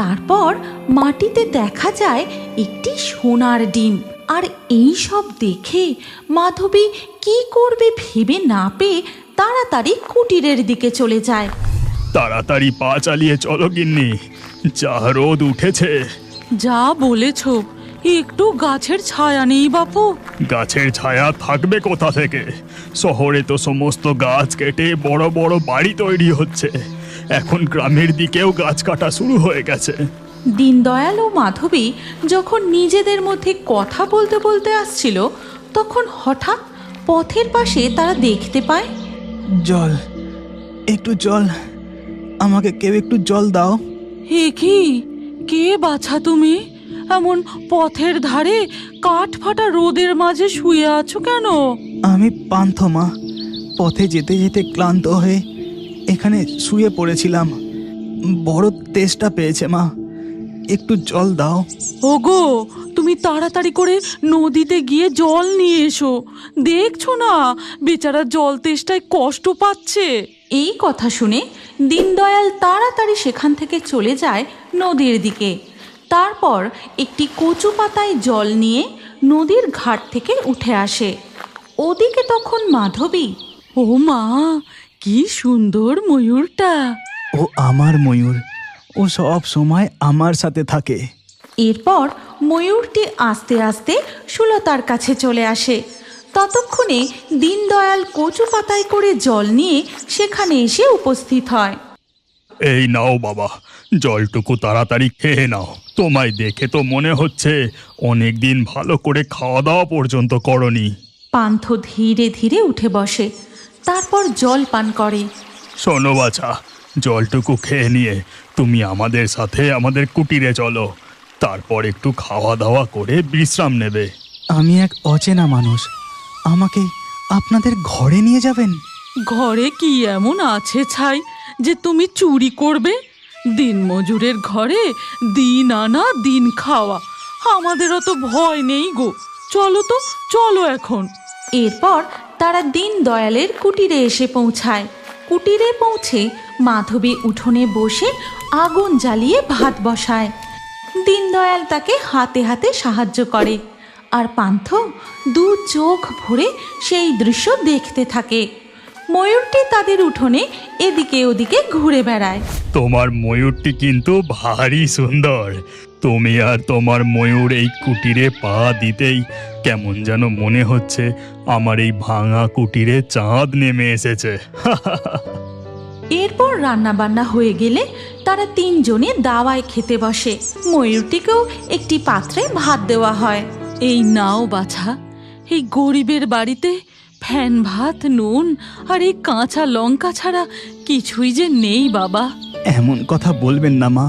তারপর মাটিতে দেখা যায় একটি সোনার ডিম। আর এই সব দেখে মাধবী কি করবে ভেবে না পেয়ে তাড়াতাড়ি কুটিরের দিকে চলে যায়। তাড়াতাড়ি পা চালিয়ে চলো গিন্নি, যা রোদ উঠেছে। যা বলেছ, একটু গাছের ছায়া নেই বাপু। গাছের ছায়া থাকবে কোথা থেকে? শহরে তো সমস্ত গাছ কেটে বড় বড় বাড়ি তৈরি হচ্ছে। এখন গ্রামের দিকেও গাছ কাটা শুরু হয়ে গেছে। দীনদয়াল ও মাধবী যখন নিজেদের মধ্যে কথা বলতে বলতে আসছিল, তখন হঠাৎ পথের পাশে তারা দেখতে পায় জল, একটু জল, আমাকে কেউ একটু জল দাও। হে কি, কে বাছা তুমি? এমন পথের ধারে কাঠ ফাটা রোদের মাঝে শুয়ে আছো কেন? আমি পান্থ মা, পথে যেতে যেতে ক্লান্ত হয়ে এখানে শুয়ে পড়েছিলাম। বড় তেষ্টা পেয়েছে মা, একটু জল দাও। ওগো, তুমি তাড়াতাড়ি করে নদীতে গিয়ে জল নিয়ে এসো। দেখছো না বেচারা জল তেষ্টায় কষ্ট পাচ্ছে। এই কথা শুনে দীনদয়াল তাড়াতাড়ি সেখান থেকে চলে যায় নদীর দিকে। তারপর একটি কচু পাতায় জল নিয়ে নদীর ঘাট থেকে উঠে আসে। ওদিকে তখন মাধবী, ও মা, কি সুন্দর ময়ূরটা। ও আমার ময়ূর, ও সব সময় আমার সাথে থাকে। এরপর ময়ূরটি আস্তে আস্তে সুলতার কাছে চলে আসে। ততক্ষণে দীনদয়াল কচু পাতায় করে জল নিয়ে সেখানে এসে উপস্থিত হয়। এই নাও বাবা, জলটুকু তাড়াতাড়ি খেয়ে নাও। তোমায় দেখে তো মনে হচ্ছে অনেক দিন ভালো করে খাওয়া দাওয়া পর্যন্ত করনি। পান্থ ধীরে ধীরে উঠে বসে, তারপর জল পান করে। শোনো বাছা, জলটুকু খেয়ে নিয়ে তুমি আমাদের সাথে আমাদের কুটিরে চলো। তারপর একটু খাওয়া দাওয়া করে বিশ্রাম নেবে। আমি এক অচেনা মানুষ, আমাকে আপনাদের ঘরে নিয়ে যাবেন? ঘরে কি এমন আছে ছাই যে তুমি চুরি করবে? দিনমজুরের ঘরে দিন আনা দিন খাওয়া, আমাদের অত ভয় নেই গো। চলো তো, চলো এখন। এরপর তারা দীনদয়ালের কুটিরে এসে পৌঁছায়। কুটিরে পৌঁছে মাধবী উঠোনে বসে আগুন জ্বালিয়ে ভাত বসায়। দীনদয়াল তাকে হাতে হাতে সাহায্য করে, আর পান্থ দু চোখ ভরে সেই দৃশ্য দেখতে থাকে। ময়ূরটি তাদের উঠোনে এদিকে ওদিকে ঘুরে বেড়ায়। তোমার ময়ূরটি কিন্তু ভারী সুন্দর। তুমি আর তোমার ময়ূর এই কুটিরে পা দিতেই কেমন যেন মনে হচ্ছে আমার এই ভাঙা কুটিরে চাঁদ নেমে এসেছে। এরপর রান্না বান্না হয়ে গেলে তারা তিনজনে দাওয়ায় খেতে বসে। ময়ূরটিকেও একটি পাত্রে ভাত দেওয়া হয়। এই নাও বাছা, এই গরিবের বাড়িতে ফ্যান ভাত, নুন আর এই কাঁচা লঙ্কা ছাড়া কিছুই যে নেই বাবা। এমন কথা বলবেন না মা,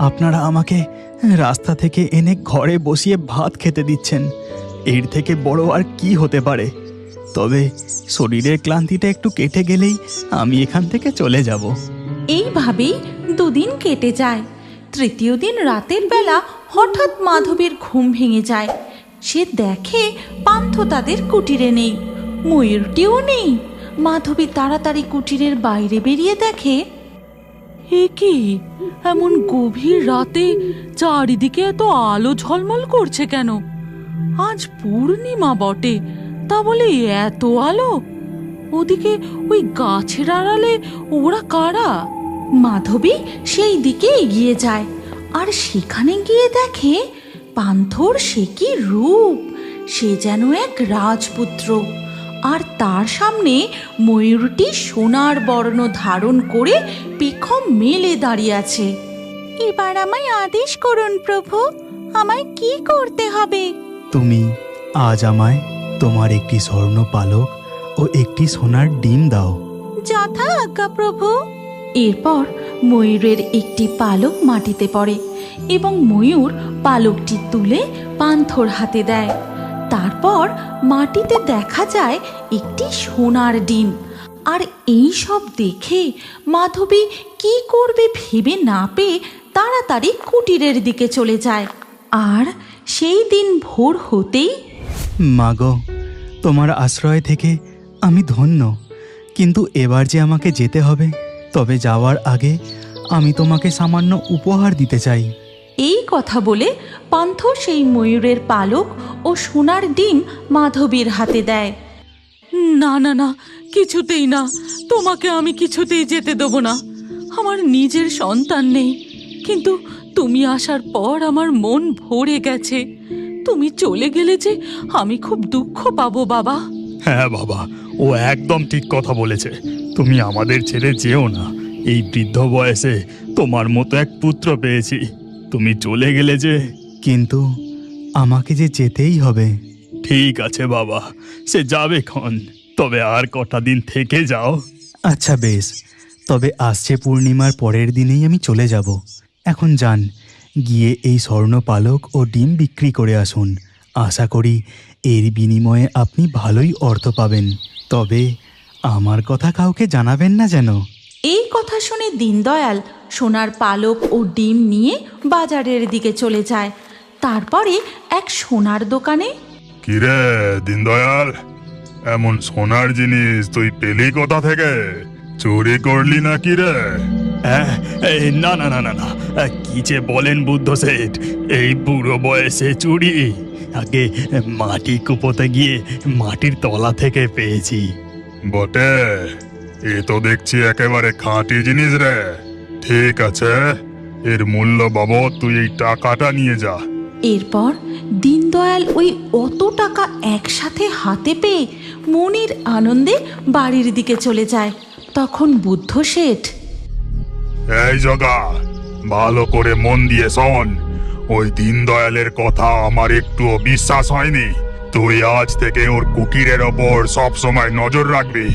আপনারা আমাকে রাস্তা থেকে এনে ঘরে বসিয়ে ভাত খেতে দিচ্ছেন। এর থেকে বড় আর কি হতে পারে? তবে শরীরের ক্লান্তিটা একটু কেটে গেলেই আমি এখান থেকে চলে যাব। এইভাবেই দুদিন কেটে যায়। তৃতীয় দিন রাতের বেলা হঠাৎ মাধবীর ঘুম ভেঙে যায়। সে দেখে পান্থ তাদের কুটিরে নেই, ময়ূরটিও নেই। মাধবী তাড়াতাড়ি কুটিরের বাইরে বেরিয়ে দেখে, এ কি, এমন গভীর রাতে চারিদিকে এত আলো ঝলমল করছে কেন? আজ পূর্ণিমা বটে, তা বলে এত আলো? ওদিকে ওই গাছের আড়ালে ওরা কারা? মাধবী সেই দিকে এগিয়ে যায়, আর সেখানে গিয়ে দেখে পান্থর সে কি রূপ! সে যেন এক রাজপুত্র, আর তার সামনে ময়ূরটি সোনার বর্ণ ধারণ করে পেখম মেলে দাঁড়িয়ে আছে। এবার আমায় আদেশ করুন প্রভু, আমায় কি করতে হবে? তুমি আজ আমায় তোমার একটি স্বর্ণ পালক ও একটি সোনার ডিম দাও। যথা আজ্ঞা প্রভু। এরপর ময়ূরের একটি পালক মাটিতে পড়ে এবং ময়ূর পালকটি তুলে পান্থর হাতে দেয়। তারপর মাটিতে দেখা যায় একটি সোনার ডিম। আর এই সব দেখে মাধবী কি করবে ভেবে না পেয়ে তাড়াতাড়ি কুটিরের দিকে চলে যায়। আর সেই দিন ভোর হতেই, মাগো, তোমার আশ্রয় থেকে আমি ধন্য, কিন্তু এবার যে আমাকে যেতে হবে। তবে যাওয়ার আগে আমি তোমাকে সামান্য উপহার দিতে চাই। এই কথা বলে পান্থ সেই ময়ূরের পালক ও সোনার ডিম মাধবীর হাতে দেয়। না না না, কিছুতেই না, তোমাকে আমি কিছুতেই যেতে দেবো না। আমার নিজের সন্তান নেই, কিন্তু তুমি আসার পর আমার মন ভরে গেছে। তুমি চলে গেলে যে আমি খুব দুঃখ পাবো বাবা। হ্যাঁ বাবা, ও একদম ঠিক কথা বলেছে। তুমি আমাদের ছেড়ে যেও না। এই বৃদ্ধ বয়সে তোমার মতো এক পুত্র পেয়েছি, তুমি চলে গেলে যে। কিন্তু আমাকে যে যেতেই হবে। ঠিক আছে বাবা, সে যাবে ক্ষণ, তবে আর কটা দিন থেকে যাও। আচ্ছা বেশ, তবে আসছে পূর্ণিমার পরের দিনেই আমি চলে যাব। এখন যান, গিয়ে এই স্বর্ণ পালক ও ডিম বিক্রি করে আসুন। আশা করি এর বিনিময়ে আপনি ভালোই অর্থ পাবেন। তবে আমার কথা কাউকে জানাবেন না যেন। এই কথা শুনে দীনদয়াল সোনার পালক ও ডিম নিয়ে বাজারের দিকে চলে যায়। তারপরে এক সোনার দোকানে। কিরে দীনদয়াল, এমন সোনার জিনিস তুই পেলি কোথা থেকে? চুরি করলি না কি রে? না না না না না, কি যে বলেন বুদ্ধ শেঠ, এই বুড়ো বয়সে চুরি? আগে মাটি কুপোতে গিয়ে মাটির তলা থেকে পেয়েছি। বটে, এ তো দেখছি একেবারে খাঁটি জিনিস রে। ঠিক আছে, এর মূল্য বাবদ তুই এই টাকাটা নিয়ে যা। এরপর দীনদয়াল ওই অত টাকা একসাথে হাতে পেয়ে মনির আনন্দে বাড়ির দিকে চলে যায়। তখন বুদ্ধ শেঠ। এই জগা, ভালো করে মন দিয়ে শোন। ওই দীনদয়ালের কথা আমার একটুও বিশ্বাস হয়নি। তুই আজ থেকে ওর কুটিরের ওপর সব সময় নজর রাখবি।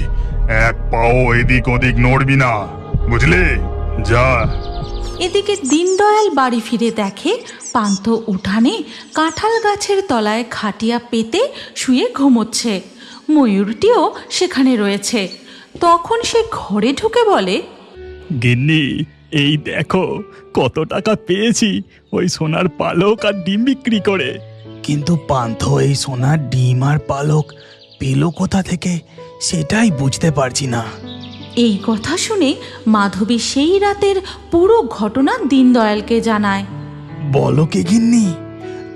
এক পাও এদিক ওদিক নড়বি না, বুঝলি? যা। এদিকে দীনদয়াল বাড়ি ফিরে দেখে পান্থ উঠানে কাঁঠাল গাছের তলায় খাটিয়া পেতে শুয়ে ঘুমোচ্ছে। ময়ূরটিও সেখানে রয়েছে। তখন সে ঘরে ঢুকে বলে, গিন্নি, এই দেখো কত টাকা পেয়েছি ওই সোনার পালক আর ডিম বিক্রি করে। কিন্তু পান্থ এই সোনার ডিম আর পালক পেল কোথা থেকে, সেটাই বুঝতে পারছি না। এই কথা শুনে মাধবী সেই রাতের পুরো ঘটনা দীনদয়ালকে জানায়। বলো কে গিন্নি,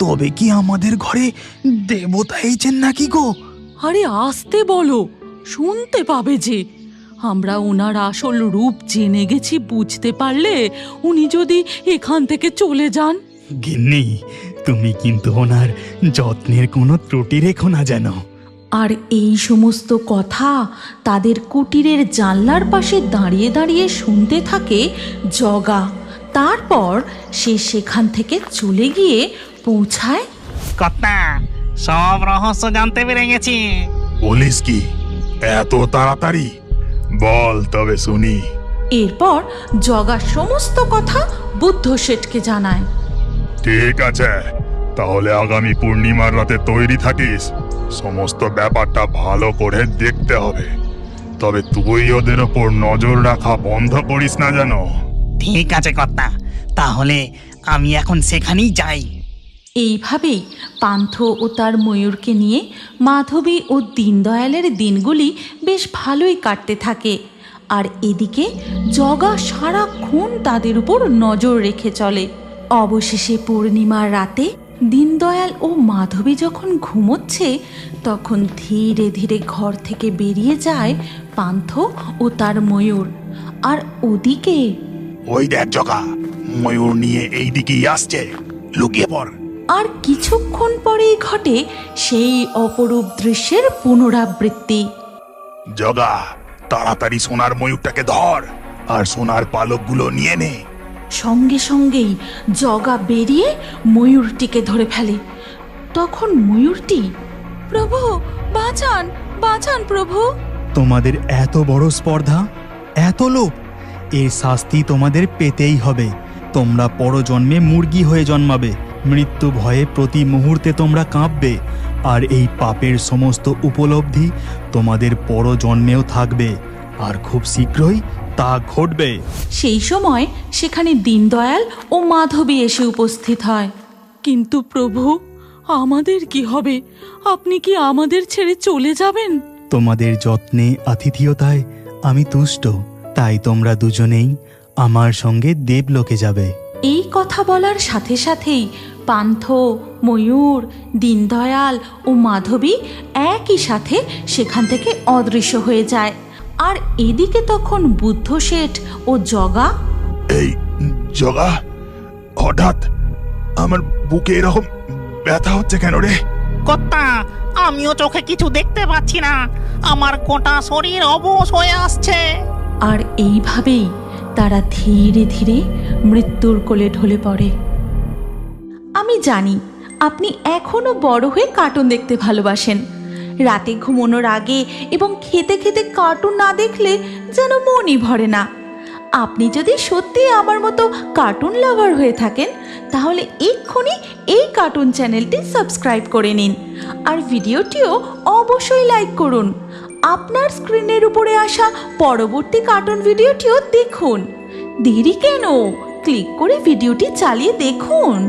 তবে কি আমাদের ঘরে দেবতা এইছেন নাকি গো? আরে আসতে বলো, শুনতে পাবে যে। আমরা ওনার আসল রূপ জেনে গেছি, বুঝতে পারলে উনি যদি এখান থেকে চলে যান। গিন্নি, তুমি কিন্তু ওনার যত্নের কোনো ত্রুটি রেখো না যেন। আর এই সমস্ত কথা তাদের কুটিরের জানলার পাশে দাঁড়িয়ে দাঁড়িয়ে শুনতে থাকে জগা। তারপর সে সেখান থেকে চলে গিয়ে পৌঁছায়। কর্তা, সব রহস্য জানতে পেরে গেছি। বলিস কি এত তাড়াতাড়ি? বল তবে শুনি। এরপর জগা সমস্ত কথা বুদ্ধ শেঠকে জানায়। ঠিক আছে, তাহলে আগামী পূর্ণিমার রাতে তৈরি থাকিস। সমস্ত ব্যাপারটা ভালো করে দেখতে হবে। তবে তুই ওদের ওপর নজর রাখা বন্ধ করিস না যেন। ঠিক আছে কর্তা, তাহলে আমি এখন সেখানেই যাই। এইভাবেই পান্থ ও তার ময়ূরকে নিয়ে মাধবী ও দীনদয়ালের দিনগুলি বেশ ভালোই কাটতে থাকে। আর এদিকে জগা সারাক্ষণ তাদের উপর নজর রেখে চলে। অবশেষে পূর্ণিমার রাতে দীনদয়াল ও মাধবী যখন ঘুমোচ্ছে, তখন ধীরে ধীরে ঘর থেকে বেরিয়ে যায় পান্থ ও তার ময়ূর। আর ওদিকে ওই দেখ জগা, ময়ূর নিয়ে এই দিকেই আসছে, লুকিয়ে পড়। আর কিছুক্ষণ পরেই ঘটে সেই অপরূপ দৃশ্যের পুনরাবৃত্তি। জগা, তাড়াতাড়ি সোনার ময়ূরটাকে ধর আর সোনার পালকগুলো নিয়ে নে। সঙ্গে সঙ্গেই জগা বেরিয়ে ময়ূরটিকে ধরে ফেলে। তখন ময়ূরটি, প্রভু বাঁচান, বাঁচান প্রভু। তোমাদের এত বড় স্পর্ধা, এত লোভ, এর শাস্তি তোমাদের পেতেই হবে। তোমরা পরজন্মে মুরগি হয়ে জন্মাবে। মৃত্যু ভয়ে প্রতি মুহূর্তে তোমরা কাঁপবে। আর এই পাপের সমস্ত উপলব্ধি তোমাদের পরজন্মেও থাকবে। আর খুব শীঘ্রই তা ঘটবে। সেই সময় সেখানে দীনদয়াল ও মাধবী এসে উপস্থিত হয়। কিন্তু প্রভু, আমাদের কি হবে? আপনি কি আমাদের ছেড়ে চলে যাবেন? তোমাদের যত্নে আতিথেয়তায় আমি তুষ্ট। তাই তোমরা দুজনেই আমার সঙ্গে দেবলোকে যাবে। এই কথা বলার সাথে সাথেই পান্থ, ময়ূর, দীনদয়াল ও মাধবী একই সাথে সেখান থেকে অদৃশ্য হয়ে যায়। আর এদিকে তখন বুদ্ধ শেঠ ও জগা। এই জগা, হঠাৎ আমার বুকে এরকম ব্যথা হচ্ছে কেন রে? কর্তা, আমিও চোখে কিছু দেখতে পাচ্ছি না, আমার গোটা শরীর অবশ হয়ে আসছে। আর এইভাবেই তারা ধীরে ধীরে মৃত্যুর কোলে ঢলে পড়ে। আমি জানি আপনি এখনো বড় হয়ে কার্টুন দেখতে ভালোবাসেন। রাতে ঘুমানোর আগে এবং খেতে খেতে কার্টুন না দেখলে যেন মনই ভরে না। আপনি যদি সত্যি আমার মতো কার্টুন লাভার হয়ে থাকেন তাহলে এক্ষুনি এই কার্টুন চ্যানেলটি সাবস্ক্রাইব করে নিন আর ভিডিওটিও অবশ্যই লাইক করুন। আপনার স্ক্রিনের উপরে আসা পরবর্তী কার্টুন ভিডিওটিও দেখুন। দেরি কেন? ক্লিক করে ভিডিওটি চালিয়ে দেখুন।